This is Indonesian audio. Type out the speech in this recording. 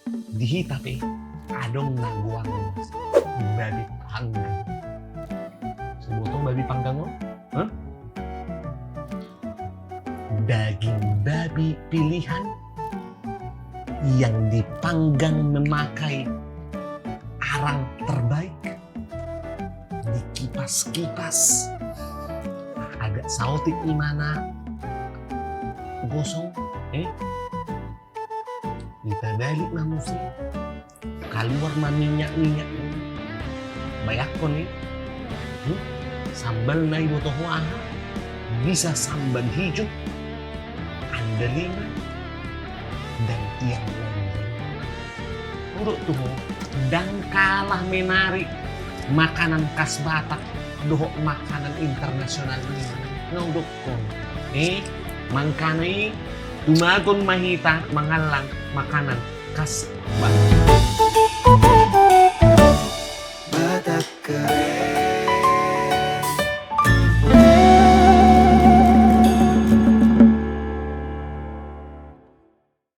Dihita pe, adong nangguang babi panggang. Sebutong babi panggang lo? Hah? Daging babi pilihan yang dipanggang memakai arang terbaik, dikipas-kipas, agak sautik imana gosong, kita balik manusia, keluar minyak banyak nih, sambal nai botoh aha, bisa sambal hijau, andaliman, dan tiang lain. Urut tuh, dan kalah menarik makanan khas Batak, dohok makanan internasional ini, ngodok kon, mangkanai tumagon mahita mengalang makanan khas Batak.